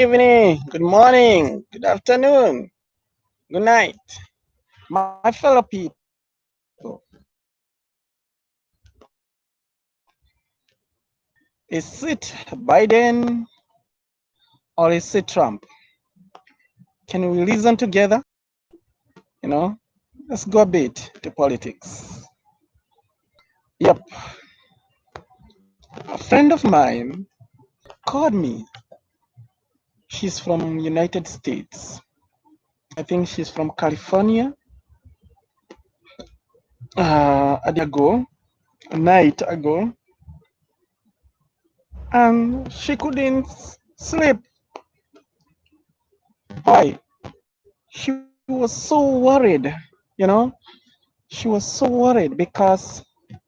Evening, good morning, good afternoon, good night, my fellow people. Is it Biden or is it Trump? Can we reason together? You know, let's go a bit to politics. Yep, a friend of mine called me. She's from United States. I think she's from California. A night ago, and she couldn't sleep. Why? She was so worried, you know, she was so worried because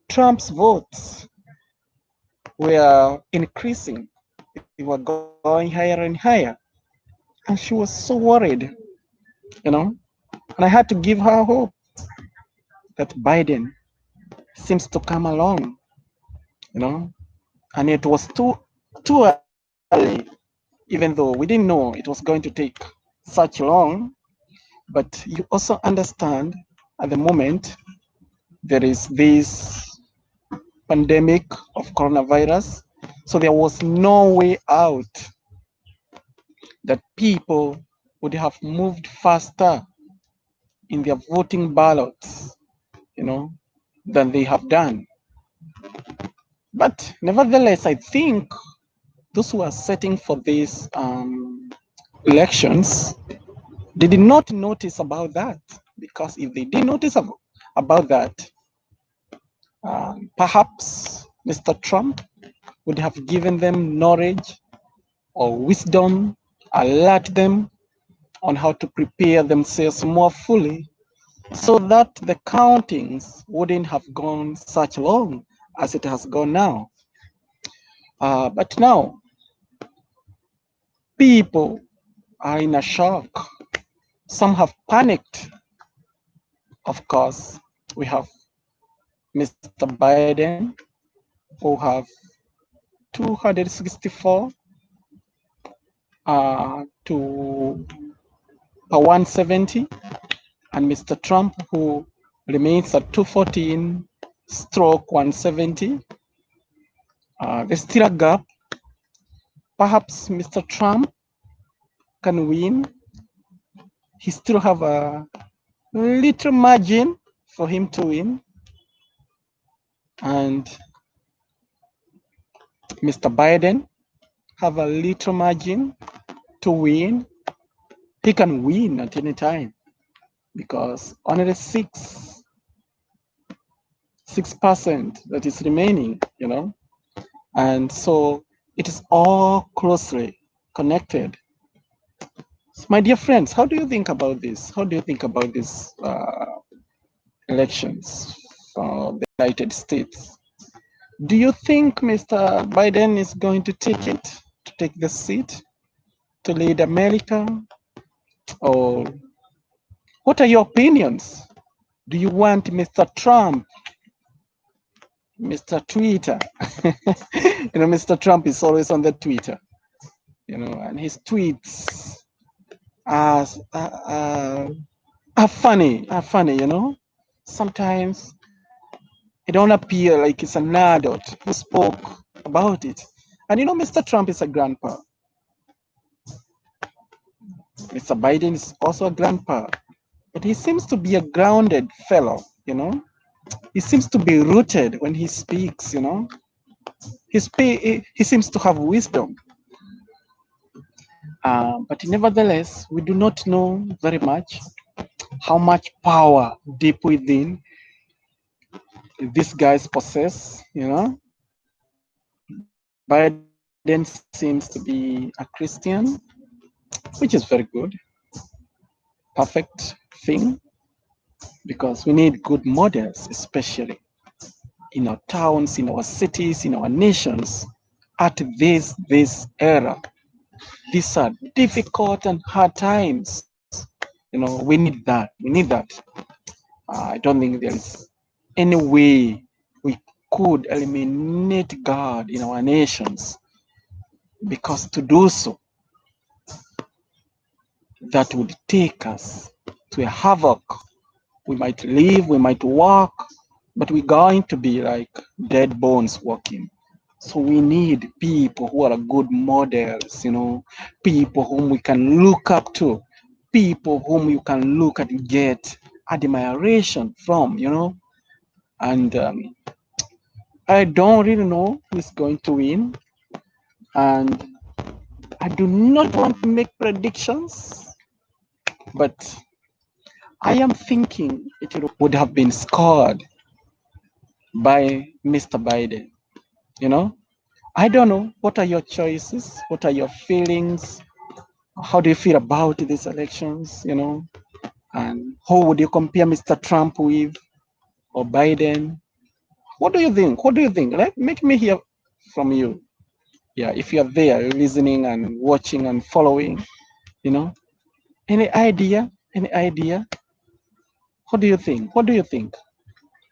Trump's votes were increasing. They were going higher and higher. And she was so worried, you know. And I had to give her hope that Biden seems to come along, you know. And it was too early, even though we didn't know it was going to take such long. But you also understand at the moment there is this pandemic of coronavirus. So there was no way out that people would have moved faster in their voting ballots, you know, than they have done. But nevertheless, I think those who are setting for these elections, they did not notice about that, because if they did notice about that, perhaps Mr. Trump would have given them knowledge or wisdom, alert them on how to prepare themselves more fully so that the countings wouldn't have gone such long as it has gone now. But now, people are in a shock. Some have panicked. Of course, we have Mr. Biden, who have 264 to 170, and Mr. Trump, who remains at 214 stroke 170. There's still a gap. Perhaps Mr. Trump can win. He still have a little margin for him to win. And Mr. Biden have a little margin to win. He can win at any time because only 6% that is remaining, you know. And so it is all closely connected. So my dear friends, how do you think about this? How do you think about these elections for the United States? Do you think Mr. Biden is going to take it, to take the seat, to lead America? Or what are your opinions? Do you want Mr. Trump, Mr. Twitter? Mr. Trump is always on the Twitter, and his tweets are funny, Sometimes it don't appear like it's an adult who spoke about it. And Mr. Trump is a grandpa. Mr. Biden is also a grandpa. But he seems to be a grounded fellow, He seems to be rooted when he speaks, He seems to have wisdom. But nevertheless, we do not know very much how much power deep within these guys possess, Biden seems to be a Christian, which is very good, perfect thing, because we need good models, especially in our towns, in our cities, in our nations, at this era. These are difficult and hard times. We need that. We need that. I don't think there's any way we could eliminate God in our nations, because to do so that would take us to a havoc. We might live, we might walk, but we're going to be like dead bones walking. So we need people who are good models, people whom we can look up to, people whom you can look at and get admiration from, And I don't really know who's going to win. And I do not want to make predictions, but I am thinking it would have been scored by Mr. Biden. I don't know. What are your choices? What are your feelings? How do you feel about these elections? And who would you compare Mr. Trump with or Biden? What do you think? What do you think? Make me hear from you. Yeah, if you're there listening and watching and following, any idea? Any idea? What do you think? What do you think?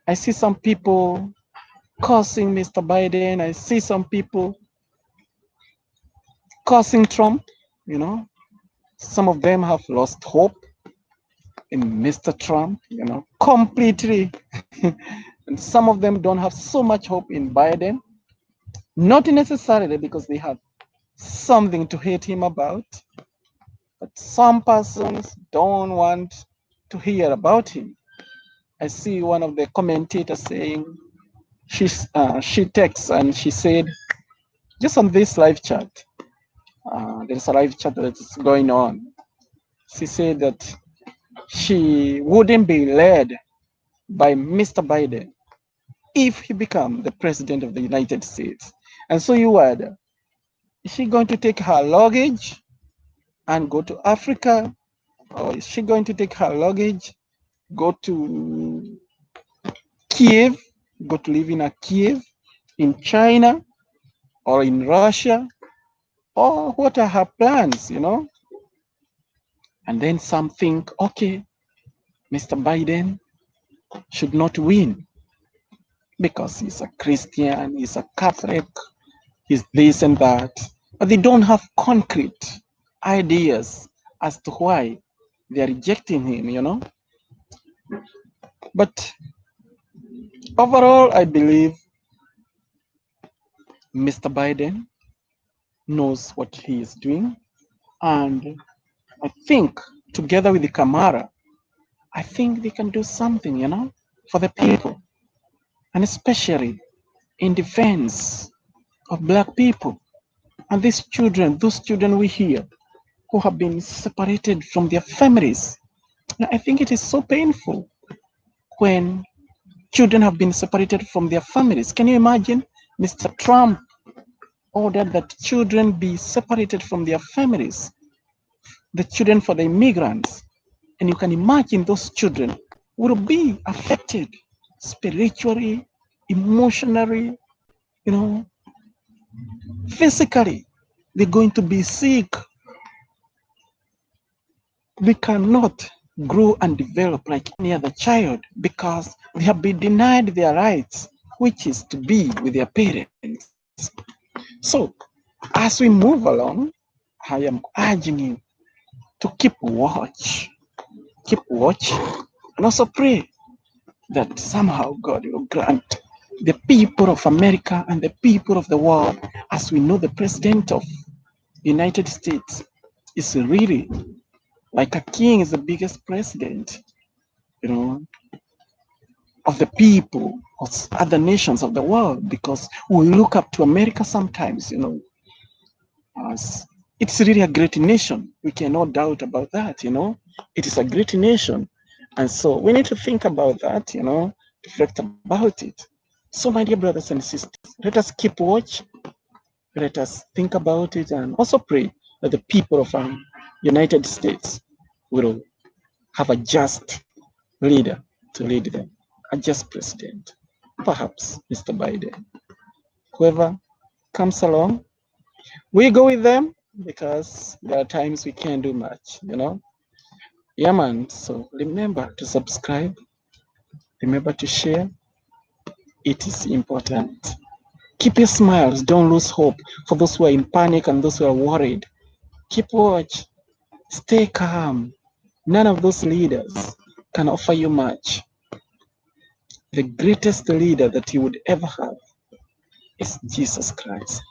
I see some people cursing Mr. Biden. I see some people cursing Trump. Some of them have lost hope in Mr. Trump, completely. And some of them don't have so much hope in Biden, not necessarily because they have something to hate him about, but some persons don't want to hear about him. I see one of the commentators saying, she texts and she said, just on this live chat, there's a live chat that is going on. She said that she wouldn't be led by Mr. Biden if he become the president of the United States. And so you wonder, is she going to take her luggage and go to Africa? Or is she going to take her luggage, go to Kiev, go to live in a Kiev, in China, or in Russia? Or what are her plans, And then some think, okay, Mr. Biden should not win because he's a Christian, he's a Catholic, he's this and that. But they don't have concrete ideas as to why they are rejecting him, But overall, I believe Mr. Biden knows what he is doing. And I think together with the Kamara, I think they can do something, for the people. And especially in defense of Black people. And these children, those children we hear who have been separated from their families. I think it is so painful when children have been separated from their families. Can you imagine? Mr. Trump ordered that children be separated from their families, the children for the immigrants. And you can imagine those children will be affected spiritually, emotionally, physically. They're going to be sick. They cannot grow and develop like any other child because they have been denied their rights, which is to be with their parents. So, as we move along, I am urging you to keep watch, and also pray that somehow God will grant the people of America and the people of the world, as we know the president of the United States is really like a king, is the biggest president, of the people of other nations of the world, because we look up to America sometimes, as it's really a great nation. We cannot doubt about that, It is a great nation. And so we need to think about that, reflect about it. So, my dear brothers and sisters, let us keep watch. Let us think about it and also pray that the people of our United States will have a just leader to lead them, a just president, perhaps Mr. Biden. Whoever comes along, we go with them because there are times we can't do much, Yeah, man. So remember to subscribe, remember to share. It is important. Keep your smiles, don't lose hope. For those who are in panic and those who are worried, keep watch. Stay calm. None of those leaders can offer you much. The greatest leader that you would ever have is Jesus Christ.